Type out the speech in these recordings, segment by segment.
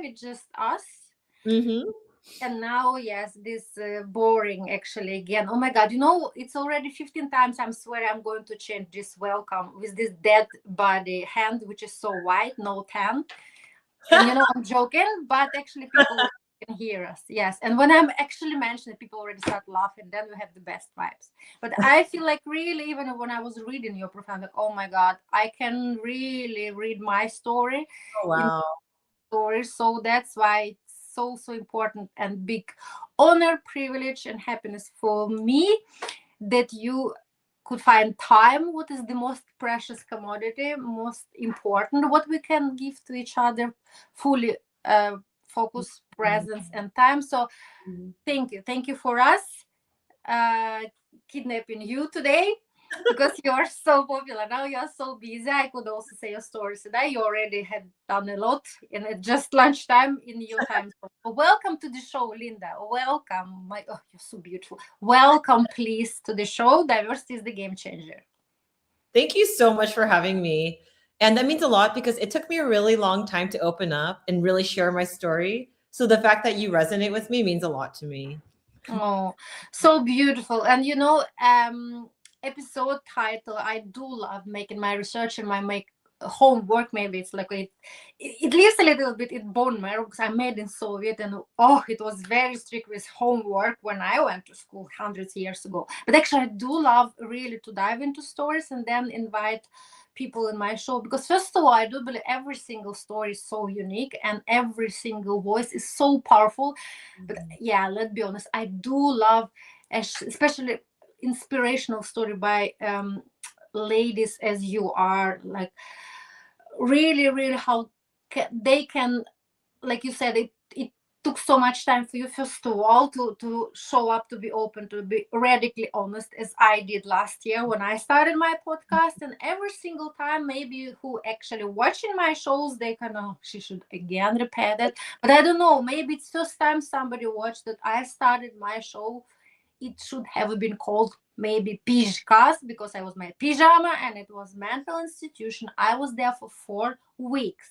it's just us. Mm-hmm. And now, yes, this boring actually again. Oh my God, it's already 15 times. I'm swear I'm going to change this welcome with this dead body hand, which is so white, no tan. And I'm joking, but actually people can hear us. Yes. And when I'm actually mentioning, people already start laughing. Then we have the best vibes. But I feel like really, even when I was reading your profile, like, oh my God, I can really read my story Oh, in wow. stories. So that's why it's so important and big honor, privilege, and happiness for me that you could find time. What is the most precious commodity, most important, what we can give to each other, fully focus, presence, and time. So Mhm. thank you for us uh, kidnapping you today, because you're so popular now. You're so busy. I could also say your stories today. You already had done a lot, and it's just lunchtime in your time. So welcome to the show, Linda. Welcome. You're so beautiful. Welcome, please, to the show. Diversity is the game changer. Thank you so much for having me. And that means a lot because it took me a really long time to open up and really share my story. So the fact that you resonate with me means a lot to me. Oh, so beautiful. And episode title, I do love making my research and my make homework. Maybe it's like it leaves a little bit in bone marrow because I made in Soviet, and it was very strict with homework when I went to school hundreds of years ago. But actually I do love really to dive into stories and then invite people in my show, because first of all, I do believe every single story is so unique and every single voice is so powerful. But yeah, let's be honest, I do love especially inspirational story by ladies as you are, like really really how they can, like you said, it took so much time for you first of all to show up, to be open, to be radically honest, as I did last year when I started my podcast. And every single time, maybe who actually watching my shows, they kind of, she should again repeat it. But I don't know, maybe it's first time somebody watched that I started my show. It should have been called maybe pijkas, because I was my pyjama, and it was mental institution. I was there for 4 weeks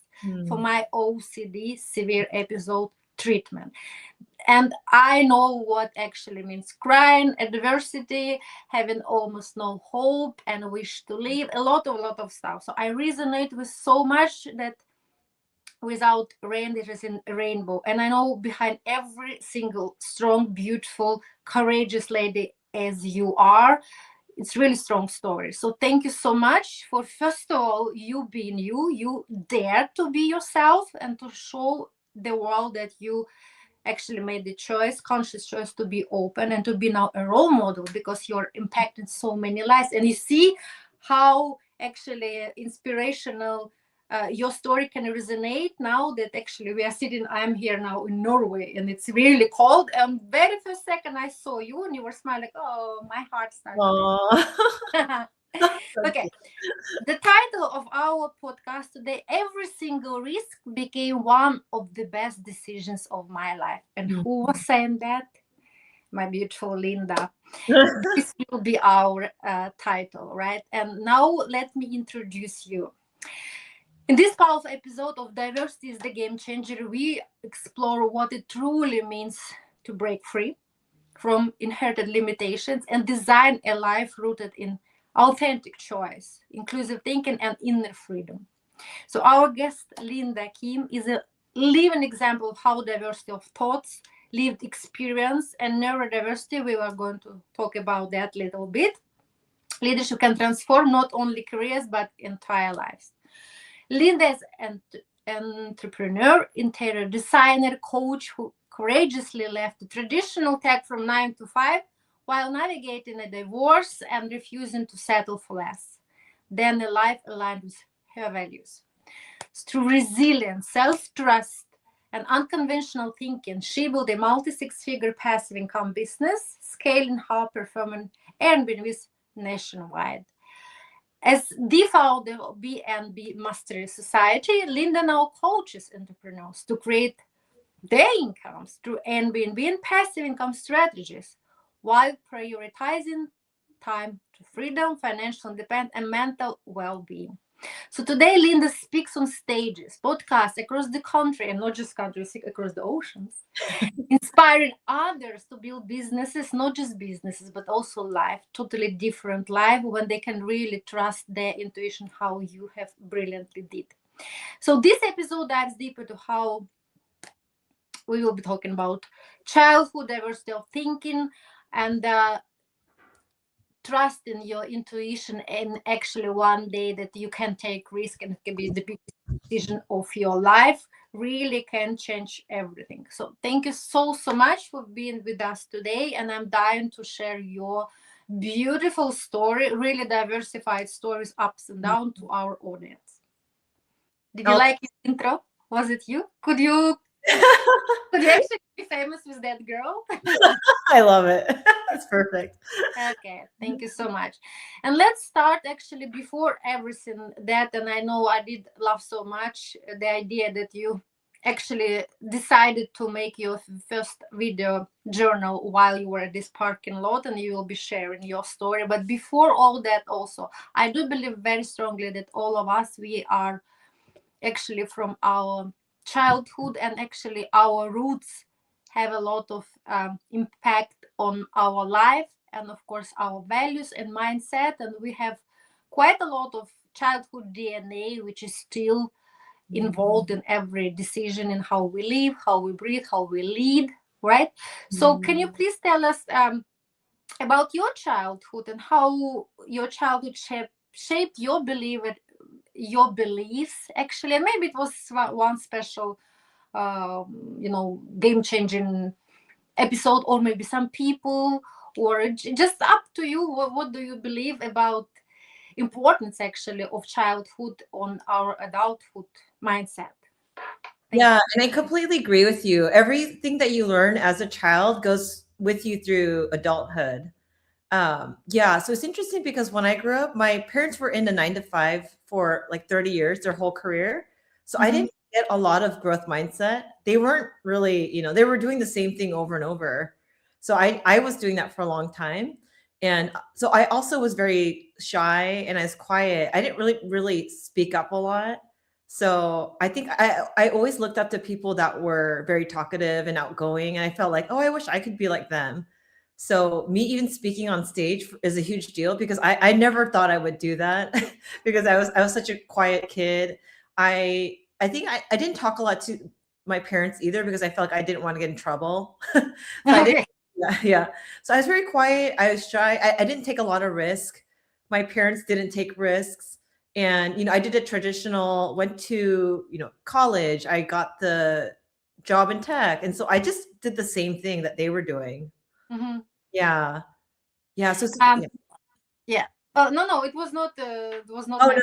for Mm. my OCD severe episode treatment. And I know what actually means crying, adversity, having almost no hope and wish to live, a lot of stuff. So I resonate with so much that without rain there is a rainbow. And I know behind every single strong, beautiful, courageous lady as you are, it's really strong story. So thank you so much for, first of all, you being you dare to be yourself and to show the world that you actually made the choice, conscious choice, to be open and to be now a role model, because you're impacting so many lives. And you see how actually inspirational your story can resonate now that actually we are sitting, I'm here now in Norway and it's really cold. And very first second I saw you and you were smiling, like, oh, my heart started Aw. beating. Okay, the title of our podcast today, Every Single Risk Became One of the Best Decisions of My Life. And who was saying that? My beautiful Linda. This will be our title, right? And now let me introduce you. In this powerful episode of Diversity is the Game Changer, we explore what it truly means to break free from inherited limitations and design a life rooted in authentic choice, inclusive thinking, and inner freedom. So, our guest, Linda Kim, is a living example of how diversity of thoughts, lived experience, and neurodiversity, we are going to talk about that a little bit. Leadership can transform not only careers but entire lives. Linda is an entrepreneur, interior designer, coach who courageously left the traditional tech from 9 to 5 while navigating a divorce and refusing to settle for less than a life aligned with her values. Through resilience, self trust, and unconventional thinking, she built a multi six figure passive income business, scaling high performing Airbnbs nationwide. As the founder of BNB Mastery Society, Linda now coaches entrepreneurs to create their incomes through Airbnb and passive income strategies while prioritizing time to freedom, financial independence, and mental well being. So today, Linda speaks on stages, podcasts across the country, and not just countries, across the oceans, inspiring others to build businesses, not just businesses, but also life, totally different life when they can really trust their intuition, how you have brilliantly did. So this episode dives deeper to how we will be talking about childhood, diversity of thinking, and trust in your intuition, and actually one day that you can take risk and it can be the biggest decision of your life, really can change everything. So thank you so much for being with us today, and I'm dying to share your beautiful story, really diversified stories, ups and downs, to our audience. Did you like your intro? Was it you? Could you actually be famous with that girl? I love it. That's perfect. Okay, thank you so much. And let's start actually before everything that, and I know I did love so much the idea that you actually decided to make your first video journal while you were at this parking lot, and you will be sharing your story. But before all that, also, I do believe very strongly that all of us, we are actually from our childhood, and actually our roots have a lot of impact on our life, and of course our values and mindset, and we have quite a lot of childhood DNA which is still involved in every decision in how we live, how we breathe, how we lead, right? So can you please tell us about your childhood and how your childhood shaped your beliefs actually, and maybe it was one special game-changing episode, or maybe some people, or just up to you. What do you believe about importance actually of childhood on our adulthood mindset? Yeah, and I completely agree with you. Everything that you learn as a child goes with you through adulthood. Yeah, so it's interesting because when I grew up, my parents were in a 9 to 5 for like 30 years, their whole career. So I didn't get a lot of growth mindset. They weren't really, they were doing the same thing over and over. So I was doing that for a long time. And so I also was very shy and I was quiet. I didn't really speak up a lot. So I think I always looked up to people that were very talkative and outgoing. And I felt like, oh, I wish I could be like them. So me even speaking on stage is a huge deal because I never thought I would do that because I was such a quiet kid. I think I didn't talk a lot to my parents either because I felt like I didn't want to get in trouble. So I didn't, yeah. So I was very quiet. I was shy. I didn't take a lot of risk. My parents didn't take risks. And, I did a traditional, went to, college. I got the job in tech. And so I just did the same thing that they were doing. Yeah. Yeah. So, yeah. Yeah. Oh no, it was not. It was not Oh, my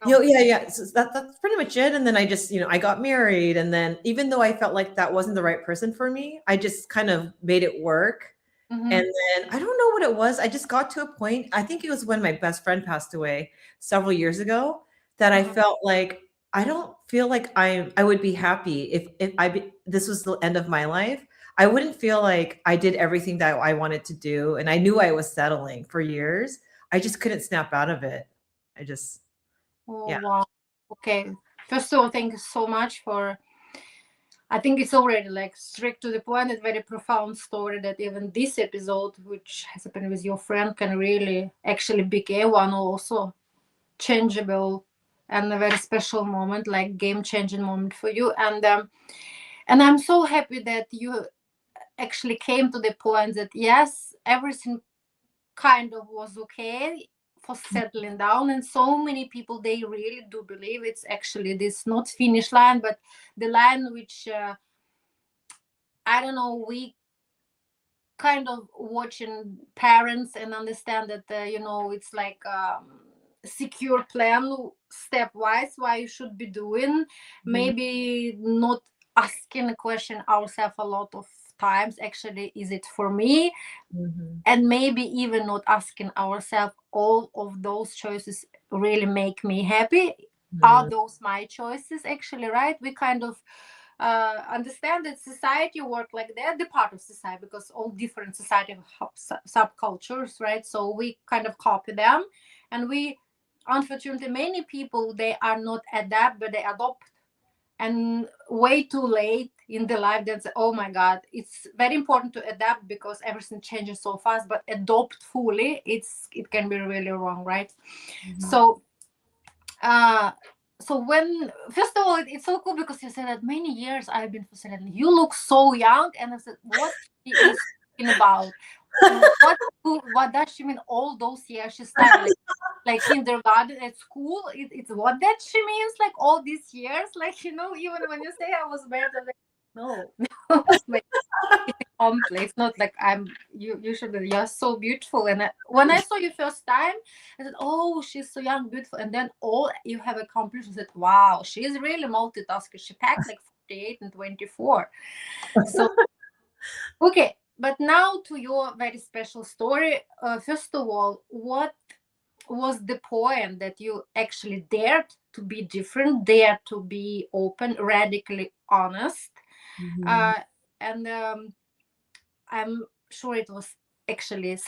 no. Yeah. So that's pretty much it. And then I just, I got married. And then even though I felt like that wasn't the right person for me, I just kind of made it work. And then I don't know what it was. I just got to a point, I think it was when my best friend passed away several years ago, that I felt like I don't feel like I would be happy if this was the end of my life. I wouldn't feel like I did everything that I wanted to do. And I knew I was settling for years. I just couldn't snap out of it. Oh, Yeah. wow. Okay. First of all, thank you so much for. I think it's already like straight to the point, a very profound story that even this episode, which has happened with your friend, can really actually become one also changeable and a very special moment, like game-changing moment for you. And I'm so happy that you actually came to the point that yes, everything kind of was okay for settling down, and so many people, they really do believe it's actually this not finish line but the line which I don't know, we kind of watching parents and understand that it's like secure plan stepwise why you should be doing, maybe not asking a question ourselves a lot of times, actually, is it for me? And maybe even not asking ourselves, all of those choices really make me happy? Are those my choices actually, right? We kind of understand that society work like that, the part of society, because all different society have subcultures, right? So we kind of copy them, and we unfortunately, many people, they are not adapt, but they adopt, and way too late in the life that's, oh my god, it's very important to adapt because everything changes so fast, but adopt fully, it can be really wrong, right? So uh so when, first of all, it's so cool because you said that many years I've been facilitating, you look so young, and I said, what she is talking about? What does she mean all those years she started like kindergarten at school? It's what that she means, like all these years, like, even when you say I was married, I'm like, no. Like, it's complex, not like you should be, you're so beautiful. And when I saw you first time, I said, oh, she's so young, beautiful, and then all you have accomplished, I said, wow, she's really multitasking. She packed like 48 and 24. So okay, but now to your very special story. First of all, what was the point that you actually dared to be different, dared to be open, radically honest? uh, and I'm sure it was actually a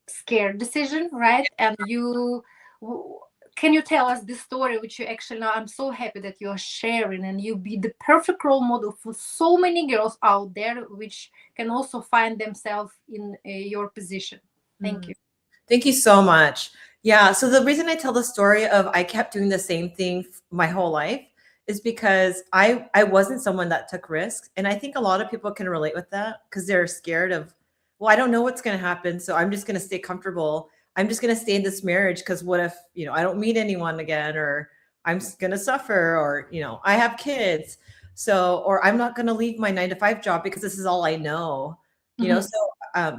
scared decision, right? And w- can you tell us this story, which you actually, now I'm so happy that you are sharing, and you be the perfect role model for so many girls out there, which can also find themselves in your position. Thank you. Thank you so much. Yeah. So the reason I tell the story of I kept doing the same thing my whole life is because I wasn't someone that took risks, and I think a lot of people can relate with that because they're scared of, well, I don't know what's going to happen, so I'm just going to stay comfortable. I'm just going to stay in this marriage because what if I don't meet anyone again, or I'm going to suffer, or I have kids, so or I'm not going to leave my 9 to 5 job because this is all I know. Mhm.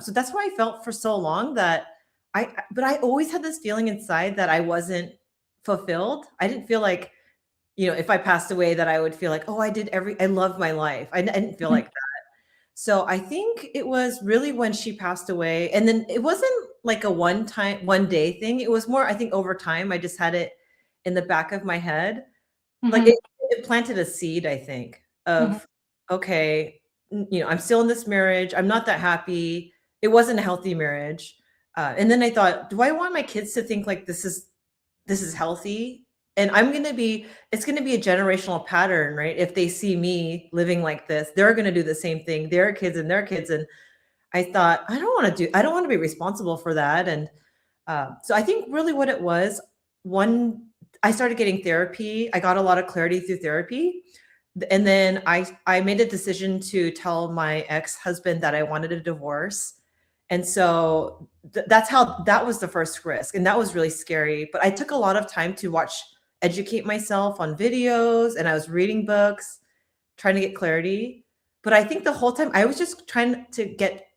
So that's why I felt for so long that but I always had this feeling inside that I wasn't fulfilled. I didn't feel like, if I passed away that I would feel like, oh, I loved my life. I didn't feel Mhm. like that. So I think it was really when she passed away. And then it wasn't like a one day thing. It was more, I think over time, I just had it in the back of my head. Like Mhm. it planted a seed, I think, Mhm. of, okay, I'm still in this marriage. I'm not that happy. It wasn't a healthy marriage. And then I thought, do I want my kids to think like this is healthy? And it's going to be a generational pattern, right? If they see me living like this, they're going to do the same thing, their kids and their kids. And I thought, I don't want to be responsible for that. And so I think really what it was, one, I started getting therapy. I got a lot of clarity through therapy. And then I made a decision to tell my ex-husband that I wanted a divorce. And so that's how that was the first risk. And that was really scary. But I took a lot of time to educate myself on videos, and I was reading books, trying to get clarity. But I think the whole time I was just trying to get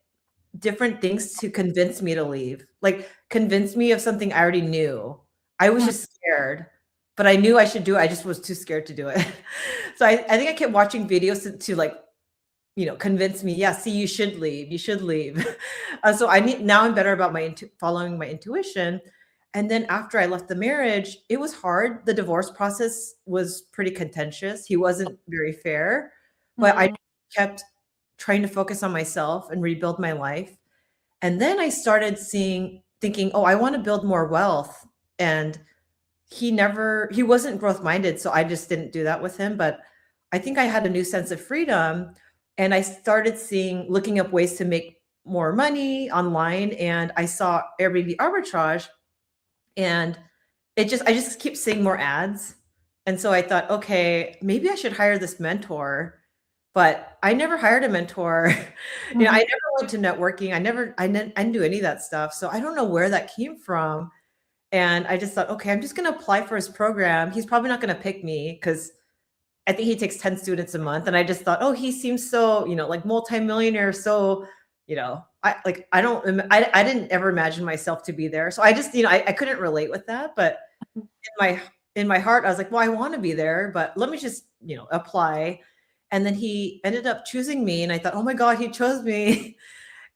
different things to convince me to leave, like convince me of something I already knew. I was Mhm. just scared, but I knew I should do it. I just was too scared to do it. So I think I kept watching videos to like, convince me, yeah, see, you should leave. You should leave. So now I'm better about following my intuition. And then after I left the marriage, it was hard. The divorce process was pretty contentious. He wasn't very fair, but I Mhm. kept trying to focus on myself and rebuild my life. And then I started thinking, oh, I want to build more wealth. And he wasn't growth minded. So I just didn't do that with him. But I think I had a new sense of freedom. And I started looking up ways to make more money online. And I saw Airbnb arbitrage, and I just keep seeing more ads. And so I thought, okay, maybe I should hire this mentor. But I never hired a mentor. I Mhm. never went to networking. I didn't do any of that stuff. So I don't know where that came from. And I just thought, okay, I'm just going to apply for his program. He's probably not going to pick me because I think he takes 10 students a month. And I just thought, oh, he seems so, like multimillionaire. So, I didn't ever imagine myself to be there. So I just, I couldn't relate with that. But in my heart, I was like, well, I want to be there, but let me just, apply. And then he ended up choosing me. And I thought, oh my God, he chose me.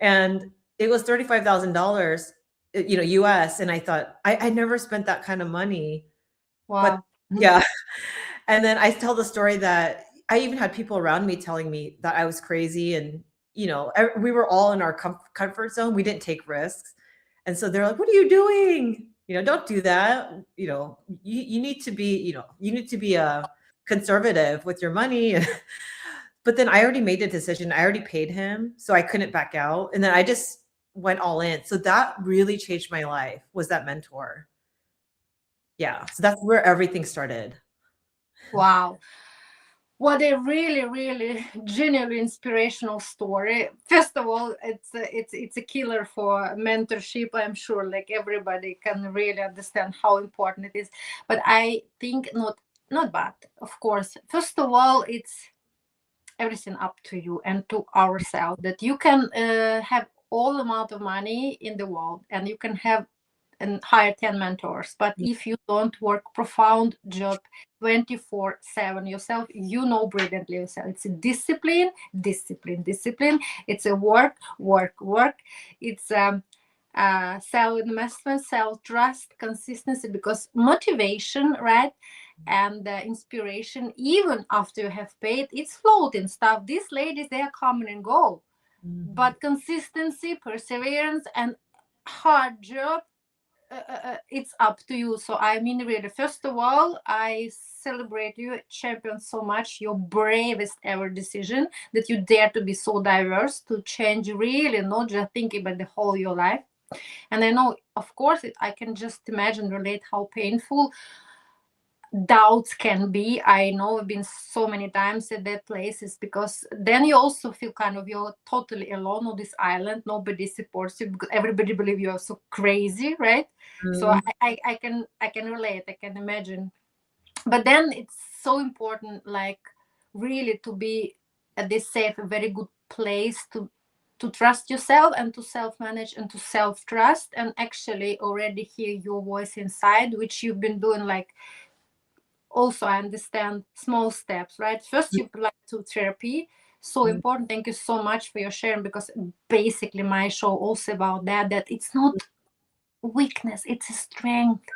And it was $35,000, US. And I thought, I never spent that kind of money. But Wow. Mhm. yeah. And then I tell the story that I even had people around me telling me that I was crazy. And, we were all in our comfort zone. We didn't take risks. And so they're like, what are you doing? don't do that. You need to be, you need to be conservative with your money. But then I already made the decision. I already paid him, so I couldn't back out. And then I just went all in. So that really changed my life, was that mentor. Yeah. So that's where everything started. Wow. What a really, really genuinely inspirational story. First of all, it's a killer for mentorship. I'm sure like everybody can really understand how important it is. But I think not bad, of course. First of all, it's everything up to you and to ourselves, that you can have all amount of money in the world and you can have and hire 10 mentors, but if you don't work profound job 24/7 yourself, you know brilliantly yourself, it's a discipline, discipline. It's a work. It's self-investment, self-trust, consistency, because motivation, right, and inspiration, even after you have paid, it's floating stuff. These ladies, they are coming and go. But consistency, perseverance, and hard job, it's up to you. So I mean, really, first of all, I celebrate you, champion, so much. Your bravest ever decision, that you dare to be so diverse, to change, really not just thinking about the whole your life. And I know, of course, I can just imagine, relate how painful doubts can be. I know I've been so many times at that places, because then you also feel kind of you're totally alone on this island. Nobody supports you because everybody believes you are so crazy, right? So I can relate, I can imagine. But then it's so important, like, really to be at this safe, a very good place to trust yourself and to self-manage and to self-trust, and actually already hear your voice inside, which you've been doing, like, also I understand small steps, right? First you apply to therapy, so important. Thank you so much for your sharing, because basically my show also about that it's not weakness, it's a strength,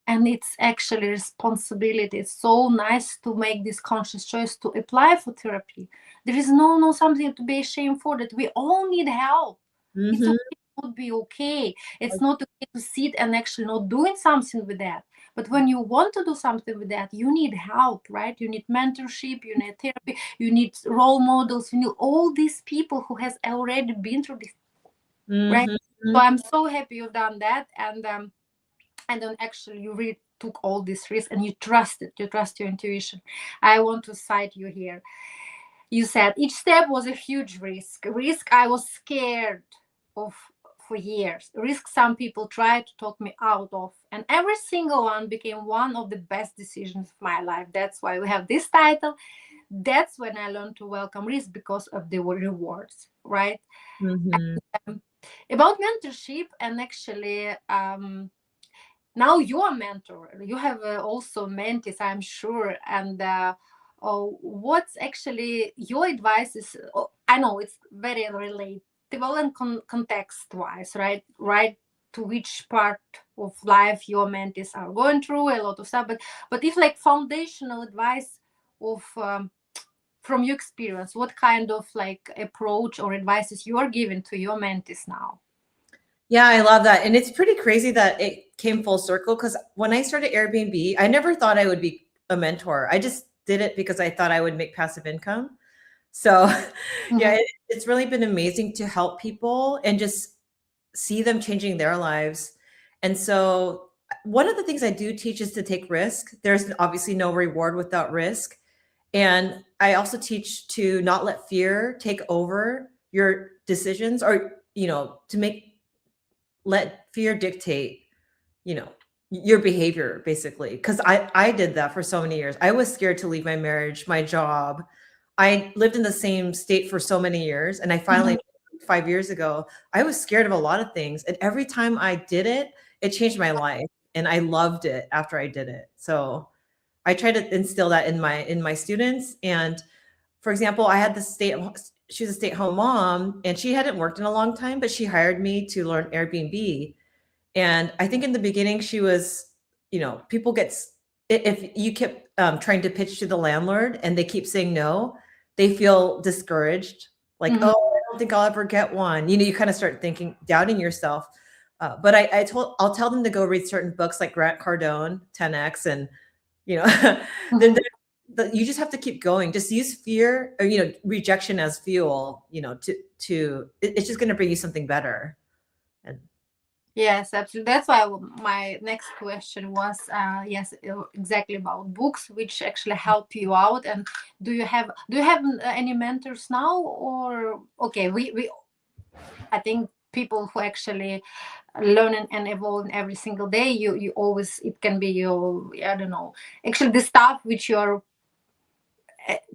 and it's actually responsibility. It's so nice to make this conscious choice to apply for therapy. There is no something to be ashamed for, that we all need help. It's okay to not be okay. It's not okay to sit and actually not doing something with that. But when you want to do something with that, you need help, right? You need mentorship, you need therapy, you need role models, you need all these people who has already been through this, right? So I'm so happy you've done that, and then actually you really took all this risk and you trust your intuition. I want to cite you here. You said each step was a huge risk I was scared of for years, risk some people tried to talk me out of, and every single one became one of the best decisions of my life. That's why we have this title. That's when I learned to welcome risk, because of the rewards, right? And, about mentorship, and actually now you're a mentor, you have also mentees, I'm sure. And what's actually your advice is, I know it's very relatable and context wise, right, to which part of life your mentees are going through a lot of stuff, but if like foundational advice of from your experience, what kind of like approach or advices you are giving to your mentees now? Yeah, I love that. And it's pretty crazy that it came full circle, because when I started Airbnb, I never thought I would be a mentor. I just did it because I thought I would make passive income. So yeah, it's really been amazing to help people and just see them changing their lives. And so one of the things I do teach is to take risk. There's obviously no reward without risk. And I also teach to not let fear take over your decisions, or, to let fear dictate, your behavior, basically. Because I did that for so many years. I was scared to leave my marriage, my job. I lived in the same state for so many years, and I finally 5 years ago, I was scared of a lot of things, and every time I did it, it changed my life, and I loved it after I did it. So I try to instill that in my students. And for example, I had this she was a stay-at-home mom, and she hadn't worked in a long time, but she hired me to learn Airbnb. And I think in the beginning she was, people if you kept trying to pitch to the landlord and they keep saying no, they feel discouraged. Like, oh, I don't think I'll ever get one. You kind of start thinking, doubting yourself. But I'll tell them to go read certain books like Grant Cardone, 10X, and you know, then you just have to keep going. Just use fear or rejection as fuel. It's just going to bring you something better. And Yes, absolutely. That's why my next question was, yes, exactly about books, which actually help you out. And do you have any mentors now, or okay, we I think people who actually learn and evolve every single day. You always, it can be your, I don't know, actually the stuff which you're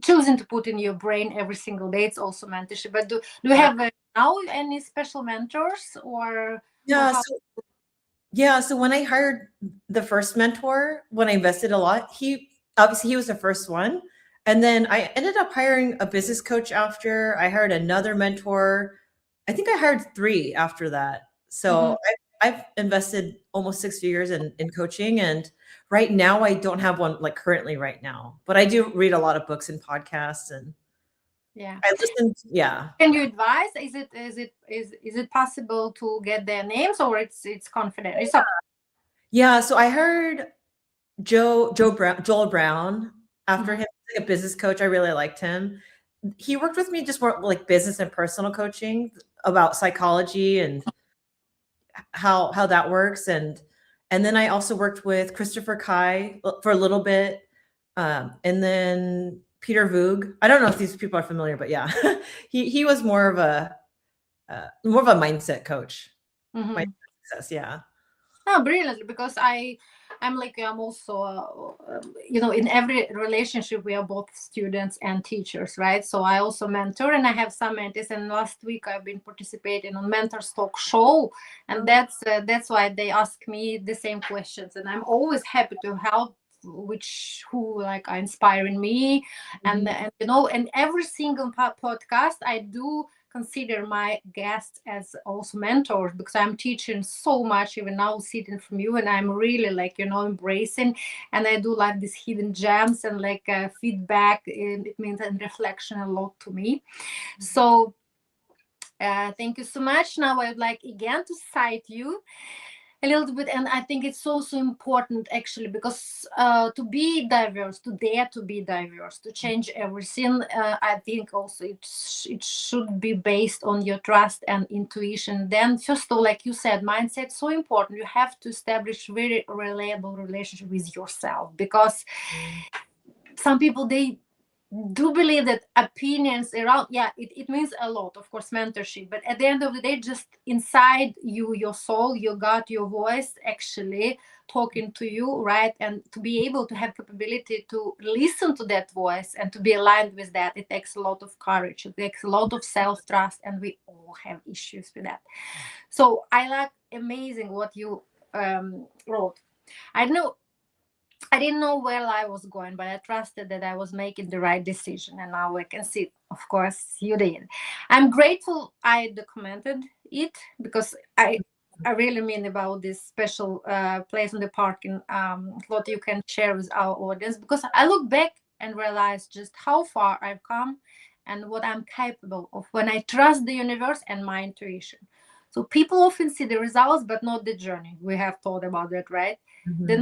choosing to put in your brain every single day. It's also mentorship. But do you have now any special mentors or yeah, how? so when I hired the first mentor, when I invested a lot, he was the first one. And then I ended up hiring a business coach after. I hired another mentor. I think I hired 3 after that. So I've invested almost 6 figures in coaching. And right now I don't have one like currently right now, but I do read a lot of books and podcasts and Yeah. I listen. Yeah. Can you advise? Is it possible to get their names, or it's confidential? It's up. Yeah. So I heard Joel Brown after him, like a business coach. I really liked him. He worked with me just more like business and personal coaching about psychology and how that works. And then I also worked with Christopher Kai for a little bit. And then Peter Voog. I don't know if these people are familiar, but yeah, he was more of a mindset coach. Mindset success, yeah. Oh, brilliantly, because I'm also in every relationship we are both students and teachers, right? So I also mentor, and I have some mentees. And last week I've been participating on Mentors Talk Show, and that's why they ask me the same questions, and I'm always happy to help who like are inspiring me. And and every single podcast I do consider my guests as also mentors, because I'm teaching so much even now sitting from you, and I'm really like embracing, and I do like these hidden gems and like feedback, and it means and reflection a lot to me. So thank you so much. Now I would like again to cite you a little bit, and I think it's also important actually, because to be diverse, to dare to be diverse, to change everything, I think also it should be based on your trust and intuition. Then first of all, like you said, mindset so important. You have to establish very reliable relationship with yourself, because some people, they do believe that opinions around, it means a lot, of course, mentorship, but at the end of the day, just inside you, your soul, your gut, your voice actually talking to you, right? And to be able to have capability to listen to that voice and to be aligned with that, it takes a lot of courage, it takes a lot of self-trust, and we all have issues with that. So I like amazing what you wrote. I didn't know where I was going, but I trusted that I was making the right decision. And now I can see, of course, you did. I'm grateful I documented it, because I really mean about this special place in the parking lot you can share with our audience, because I look back and realize just how far I've come and what I'm capable of when I trust the universe and my intuition. So people often see the results, but not the journey. We have thought about that, right? The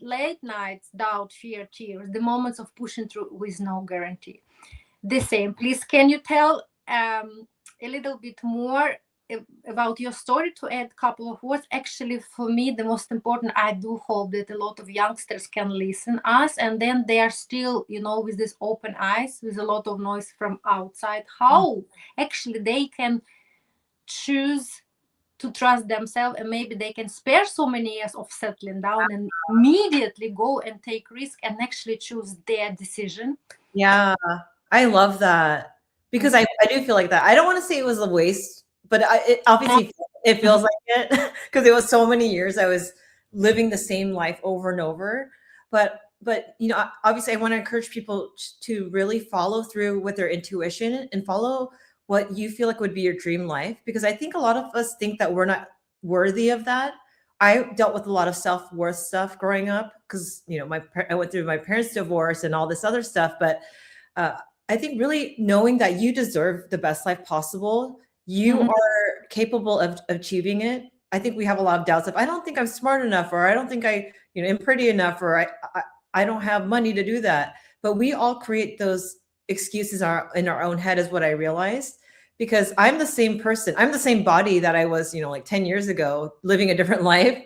late nights, doubt, fear, tears, the moments of pushing through with no guarantee. The same. Please, can you tell a little bit more about your story, to add a couple of words? Actually, for me, the most important, I do hope that a lot of youngsters can listen us, and then they are still, with these open eyes, with a lot of noise from outside, how actually they can choose to trust themselves, and maybe they can spare so many years of settling down and immediately go and take risk and actually choose their decision. Yeah, I love that, because I do feel like that. I don't want to say it was a waste, but it obviously it feels like it, because it was so many years I was living the same life over and over. But obviously I want to encourage people to really follow through with their intuition and follow what you feel like would be your dream life, because I think a lot of us think that we're not worthy of that. I dealt with a lot of self-worth stuff growing up, because I went through my parents' divorce and all this other stuff. But I think really knowing that you deserve the best life possible, you are capable of achieving it. I think we have a lot of doubts of, I don't think I'm smart enough, or I don't think I, am pretty enough, or I don't have money to do that. But we all create those excuses in our own head, is what I realized, because I'm the same person. I'm the same body that I was, like 10 years ago, living a different life.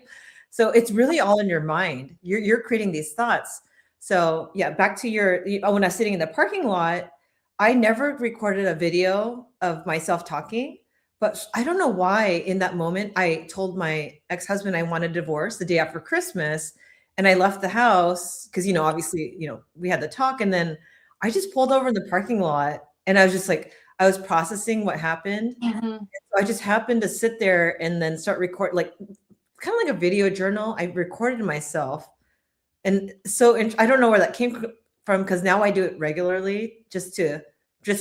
So it's really all in your mind. You're creating these thoughts. So yeah, back to when I was sitting in the parking lot, I never recorded a video of myself talking. But I don't know why in that moment I told my ex-husband I wanted a divorce the day after Christmas, and I left the house because, obviously, we had the talk, and then I just pulled over in the parking lot, and I was just like, I was processing what happened. Mm-hmm. So I just happened to sit there and then start recording, like kind of like a video journal. I recorded myself. And so I don't know where that came from, because now I do it regularly just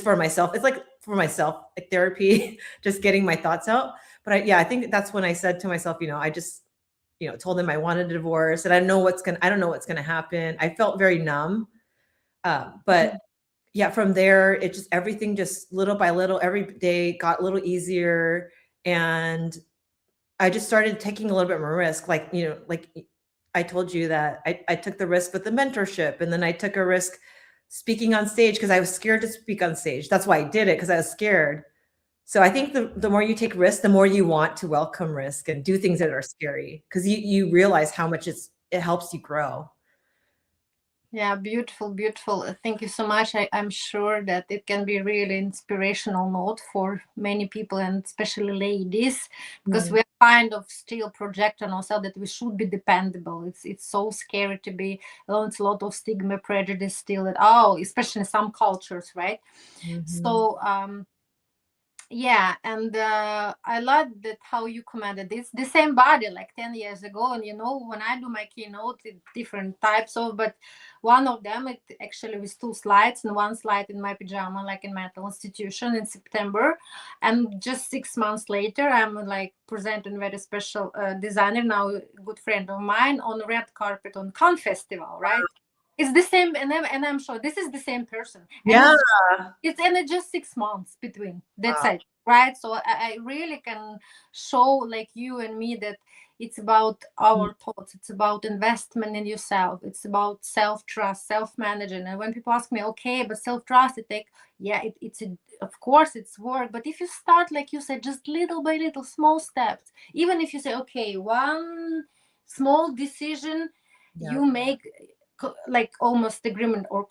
for myself. It's like for myself, like therapy, just getting my thoughts out. But I think that's when I said to myself, I just, told him I wanted a divorce, and I don't know what's gonna happen. I felt very numb. But yeah, from there, it just, everything just little by little, every day got a little easier. And I just started taking a little bit more risk. Like, like I told you that I took the risk with the mentorship, and then I took a risk speaking on stage because I was scared to speak on stage. That's why I did it, because I was scared. So I think the more you take risks, the more you want to welcome risk and do things that are scary, because you realize how much it helps you grow. Yeah, beautiful, beautiful. Thank you so much. I'm sure that it can be really inspirational note for many people, and especially ladies, because we're kind of still projecting ourselves that we should be dependable. It's so scary to be alone. It's a lot of stigma, prejudice still that, especially in some cultures, right? So yeah, and I love that how you commented this the same body like 10 years ago. And when I do my keynote, it different types of, but one of them, it actually with 2 slides, and 1 slide in my pajama, like in mental institution in September. And just 6 months later, I'm like presenting very special designer, now a good friend of mine, on red carpet on Cannes Festival, right? It's the same, and I'm sure this is the same person. And it's just 6 months between. That's it, right? So I really can show, like you and me, that it's about our thoughts. It's about investment in yourself. It's about self-trust, self-managing. And when people ask me, okay, but self-trust, of course it's work. But if you start, like you said, just little by little, small steps, even if you say, okay, one small decision you make, like almost agreement or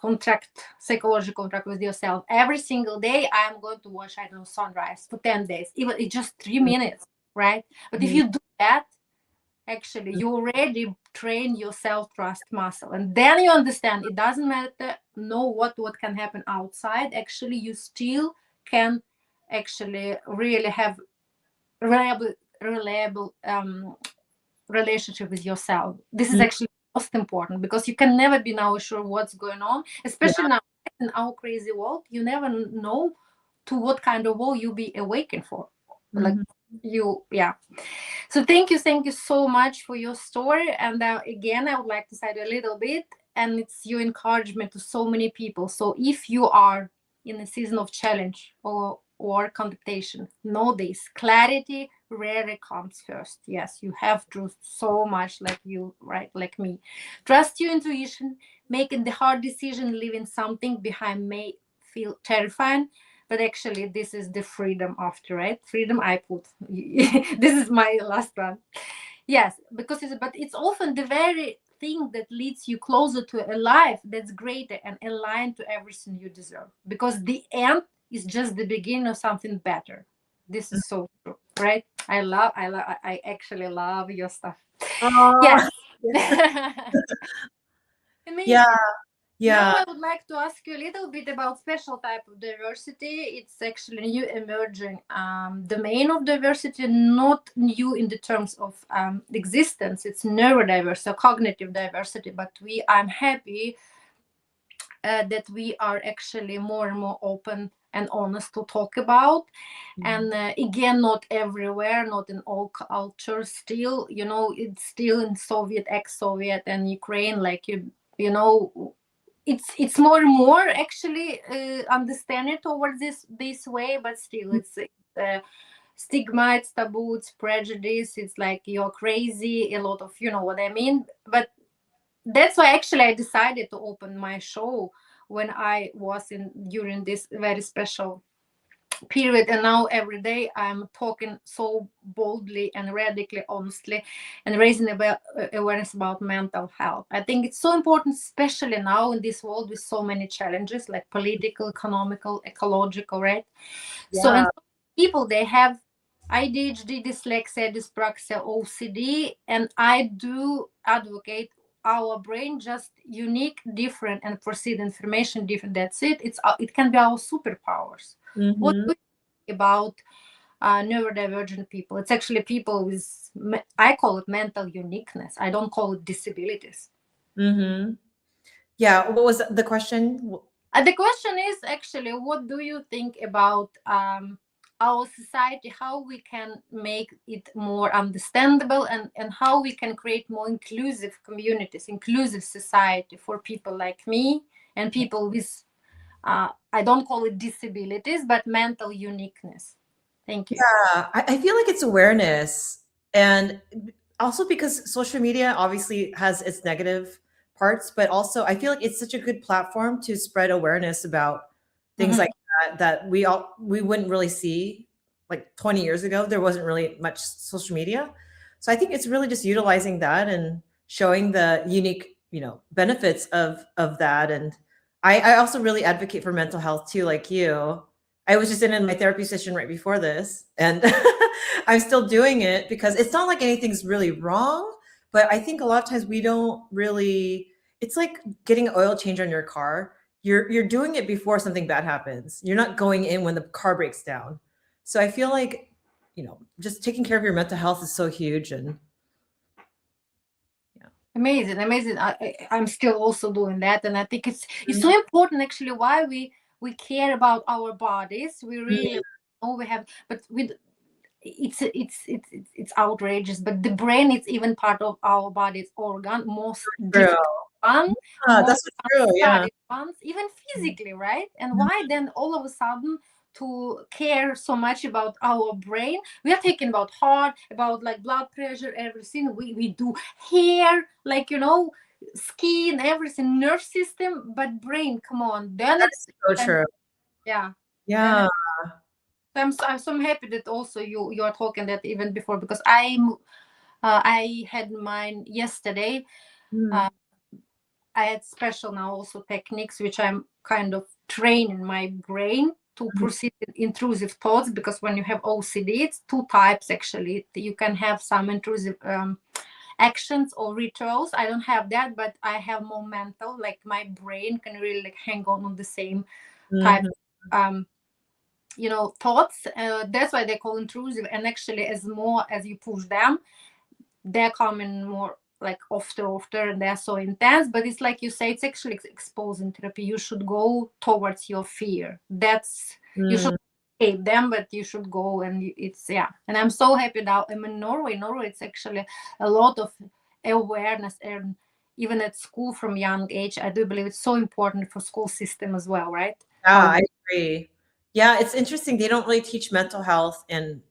psychological contract with yourself. Every single day I'm going to watch, I don't know, sunrise for 10 days, even it's just 3 minutes, right? But if you do that, actually you already train your self-trust muscle, and then you understand it doesn't matter what can happen outside. Actually you still can actually really have reliable relationship with yourself. This is actually most important, because you can never be now sure what's going on, especially now in our crazy world. You never know to what kind of world you'll be awakened for. Like so thank you so much for your story. And again, I would like to say a little bit, and it's your encouragement to so many people. So if you are in a season of challenge or contemplation, know this: clarity rarely comes first. Yes, you have truth so much, like you, right? Like me. Trust your intuition. Making the hard decision, leaving something behind may feel terrifying, but actually this is the freedom after, right? Freedom I put. This is my last one. Yes, because it's often the very thing that leads you closer to a life that's greater and aligned to everything you deserve. Because the end is just the beginning of something better. This is so true, right? I actually love your stuff. Yes. Amazing. Now I would like to ask you a little bit about special type of diversity. It's actually a new emerging domain of diversity, not new in the terms of existence. It's neurodiversity, so cognitive diversity. But I'm happy that we are actually more and more open and honest to talk about. And again, not everywhere, not in all cultures. Still, it's still in Soviet, ex-Soviet, and Ukraine. Like it's more and more actually understanding towards this way, but still it's stigma, it's taboo, it's prejudice, it's like you're crazy, a lot of, you know what I mean. But that's why actually I decided to open my show when I was in during this very special period, and now every day I'm talking so boldly and radically honestly and raising awareness about mental health. I think it's so important, especially now in this world with so many challenges like political, economical, ecological, right? So, Yeah. and some people, they have ADHD, dyslexia, dyspraxia, OCD, and I do advocate our brain just unique, different, and perceive information different. That's it. It can be our superpowers. What Mm-hmm. do you think about neurodivergent people? It's actually people with, I call it mental uniqueness. I don't call it disabilities. Mm-hmm. Yeah. What was the question? The question is actually, what do you think about our society, how we can make it more understandable, and how we can create more inclusive communities, inclusive society for people like me and people with, I don't call it disabilities, but mental uniqueness. Thank you. Yeah, I feel like it's awareness. And also because social media obviously has its negative parts, but also I feel like it's such a good platform to spread awareness about things Mhm. like that we wouldn't really see like 20 years ago. There wasn't really much social media. So I think it's really just utilizing that and showing the unique, benefits of that. And I also really advocate for mental health too, like you. I was just in my therapy session right before this, and I'm still doing it because it's not like anything's really wrong, but I think a lot of times we don't really. It's like getting an oil change on your car. You're doing it before something bad happens. You're not going in when the car breaks down. So I feel like, just taking care of your mental health is so huge, and yeah. Amazing, amazing. I'm still also doing that, and I think it's Mhm. so important actually why we care about our bodies. We really Mhm. know we have, but we it's outrageous, but the brain is even part of our body's organ, most True. difficult one, That's most so true. Yeah. studied ones, even physically, right? And why then all of a sudden to care so much about our brain? We are thinking about heart, about like blood pressure, everything. We do hair, like skin, everything, nerve system, but brain, come on, then That's it's so time. true. Yeah, then Yeah. I'm so happy that also you are talking that even before, because I had mine yesterday. Mm. Uh, I had special now also techniques which I'm kind of training my brain to Mhm. proceed with intrusive thoughts, because when you have OCD, it's two types actually. You can have some intrusive actions or rituals. I don't have that, but I have more mental. Like my brain can really like hang on the same type. Mhm. Um, thoughts, that's why they call intrusive, and actually as more as you push them, they're coming more like after and they're so intense. But it's like you say, it's actually exposing therapy. You should go towards your fear. That's You should Mm. escape them, but you should go, and it's, yeah. And I'm so happy now I'm in Norway. It's actually a lot of awareness, and even at school from young age, I do believe it's so important for school system as well, right? Yeah, How I agree. Yeah, it's interesting. They don't really teach mental health and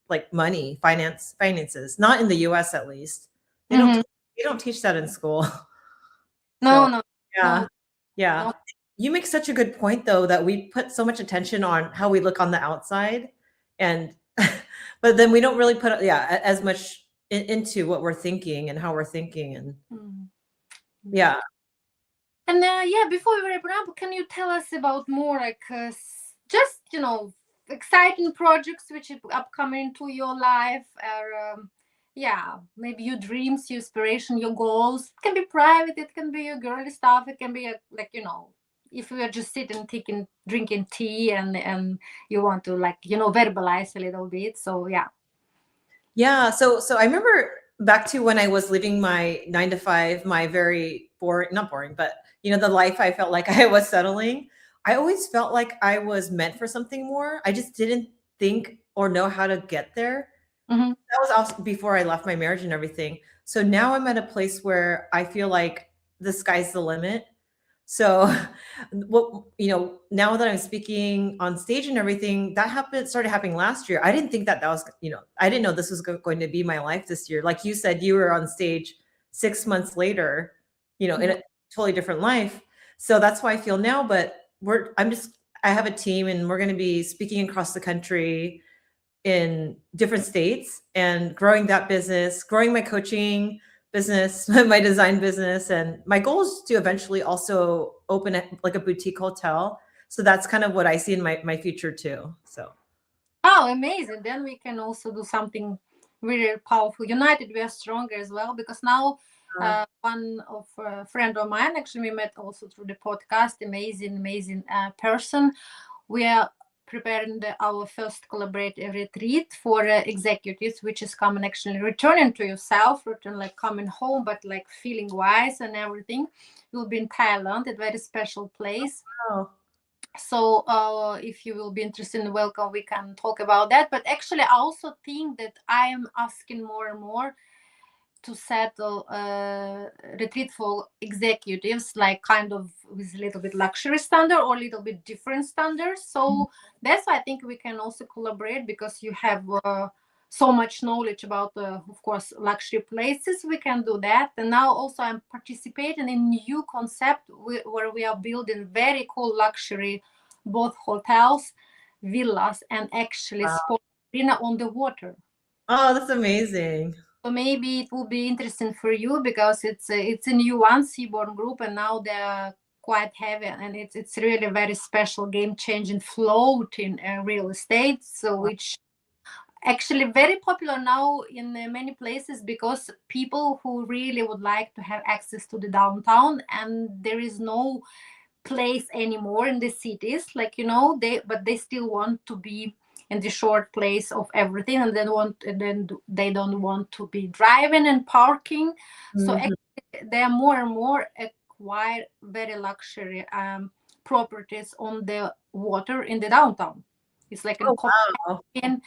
like money, finances, not in the US at least. They don't Mhm. they don't teach that in school. So, No, no, yeah. no, Yeah. no. You make such a good point though that we put so much attention on how we look on the outside and but then we don't really put as much into what we're thinking and how we're thinking and Mm. yeah. And yeah, before we wrap it up, can you tell us about more like just exciting projects which are upcoming to your life, or yeah, maybe your dreams, your inspiration, your goals? It can be private, it can be your girly stuff, it can be like if we are just sitting, taking, drinking tea, and you want to like verbalize a little bit. So yeah. Yeah, so I remember back to when I was living my 9 to 5, my very boring, not boring, but the life I felt like I was settling. I always felt like I was meant for something more. I just didn't think or know how to get there. Hmm. That was also before I left my marriage and everything. So now I'm at a place where I feel like the sky's the limit. So what, now that I'm speaking on stage and everything, started happening last year. I didn't think that was, I didn't know this was going to be my life this year. Like you said, you were on stage 6 months later, in a totally different life. So that's how I feel now. But I have a team, and we're going to be speaking across the country in different states and growing that business, growing my coaching business, my design business. And my goal is to eventually also open like a boutique hotel. So that's kind of what I see in my future too. So. Oh, amazing. Then we can also do something really powerful. United, we are stronger as well, because now one of a friend of mine, actually we met also through the podcast, amazing person. We are preparing our first collaborative retreat for executives, which is coming actually returning to yourself, like coming home, but like feeling wise and everything. We'll be in Thailand, a very special place. Oh. So if you will be interested in welcome, we can talk about that. But actually, I also think that I am asking more and more to settle retreat for executives, like kind of with a little bit luxury standard or a little bit different standards. So that's why I think we can also collaborate, because you have so much knowledge about, of course, luxury places. We can do that. And now also I'm participating in new concept where we are building very cool luxury, both hotels, villas, and actually sport arena on the water. Oh, that's amazing. So maybe it will be interesting for you, because it's a new one, Seaborn Group, and now they're quite heavy, and it's really a very special game-changing floating real estate. So which actually very popular now in many places, because people who really would like to have access to the downtown, and there is no place anymore in the cities, like but they still want to be in the short place of everything, and then they don't want to be driving and parking. So actually, there are more and more acquire very luxury properties on the water in the downtown. It's like in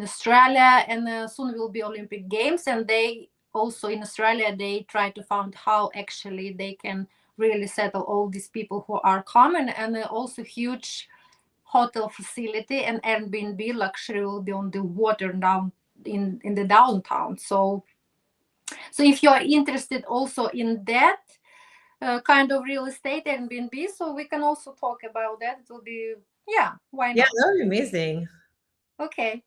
Australia, and soon will be Olympic Games, and they also in Australia they try to find how actually they can really settle all these people who are common, and also huge hotel facility and Airbnb luxury will be on the water down in the downtown. So if you are interested also in that kind of real estate Airbnb, so we can also talk about that. It will be, why not? Yeah, that would be amazing. Okay.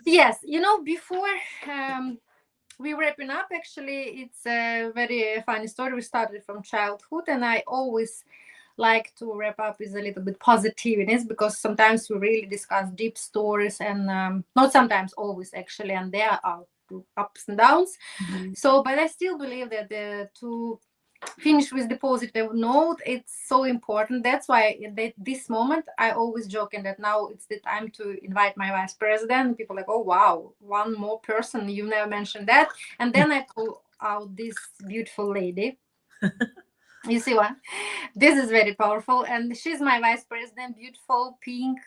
Yes, before we wrapping up, actually, it's a very funny story. We started from childhood, and I always like to wrap up with a little bit positiveness, because sometimes we really discuss deep stories, and not sometimes, always actually, and there are ups and downs. So, but I still believe that to finish with the positive note, it's so important. That's why at this moment I always joking that now it's the time to invite my vice president. People like, oh wow, one more person, you never mentioned that. And then I pull out this beautiful lady. You see what? This is very powerful, and she's my vice president. Beautiful, pink,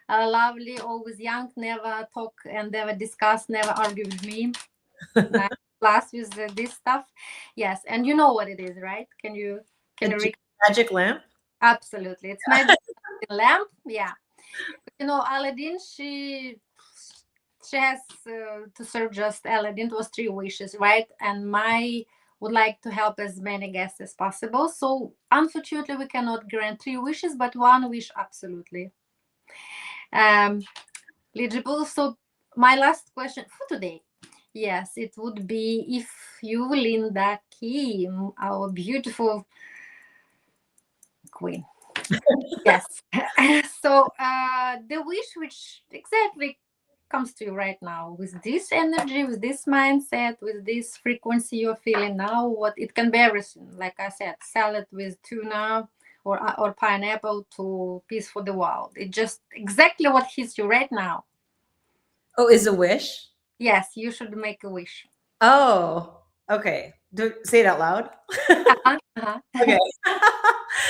lovely, always young, never talk and never discuss, never argue with me. Plus with this stuff. Yes, and you know what it is, right? Can you magic lamp? Absolutely, it's magic lamp. Yeah, Aladdin, she has to serve just Aladdin. It was 3 wishes, right? And my would like to help as many guests as possible. So unfortunately, we cannot grant 3 wishes, but 1 wish absolutely eligible. So my last question for today, yes, it would be, if you, Linda Kim, our beautiful queen. Yes. So the wish which exactly comes to you right now, with this energy, with this mindset, with this frequency you're feeling now, what it can be everything. Like I said, salad with tuna or pineapple to Peace for the World. It just exactly what hits you right now. Oh, is a wish? Yes, you should make a wish. Oh, okay. Say it out loud. Okay.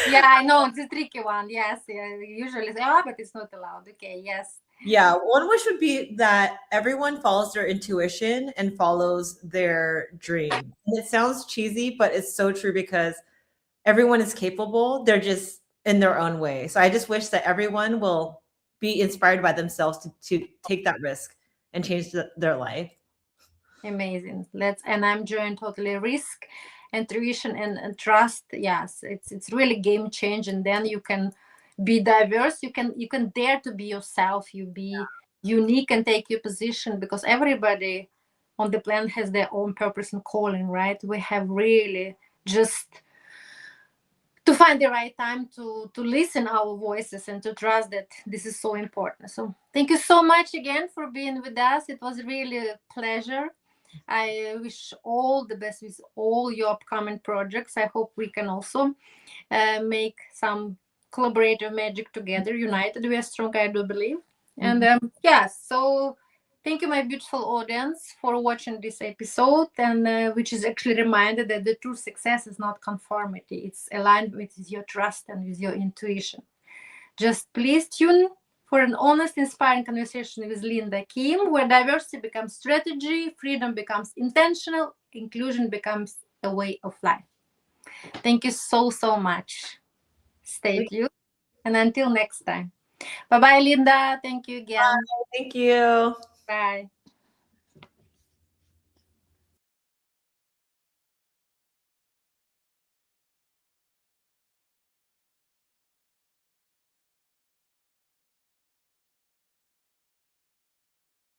Yeah, I know, it's a tricky one. Yes, yeah, usually say, but it's not allowed. Okay, yes. Yeah, one wish would be that everyone follows their intuition and follows their dream. And it sounds cheesy, but it's so true, because everyone is capable. They're just in their own way. So I just wish that everyone will be inspired by themselves to take that risk and change their life. Amazing. And I'm joined totally risk, intuition, and trust. Yes, it's really game changing. Then you can be diverse. You can dare to be yourself. You be unique and take your position, because everybody on the planet has their own purpose and calling, right? We have really just to find the right time to listen our voices and to trust that this is so important. So thank you so much again for being with us. It was really a pleasure. I wish all the best with all your upcoming projects. I hope we can also make some collaborative magic together. United we are strong, I do believe. And yes, so thank you, my beautiful audience, for watching this episode, and which is actually reminded that the true success is not conformity. It's aligned with your trust and with your intuition. Just please tune for an honest, inspiring conversation with Linda Kim, where diversity becomes strategy, freedom becomes intentional, inclusion becomes a way of life. Thank you so, so much. Stay tuned. And until next time. Bye-bye, Linda. Thank you again. Thank you. Bye.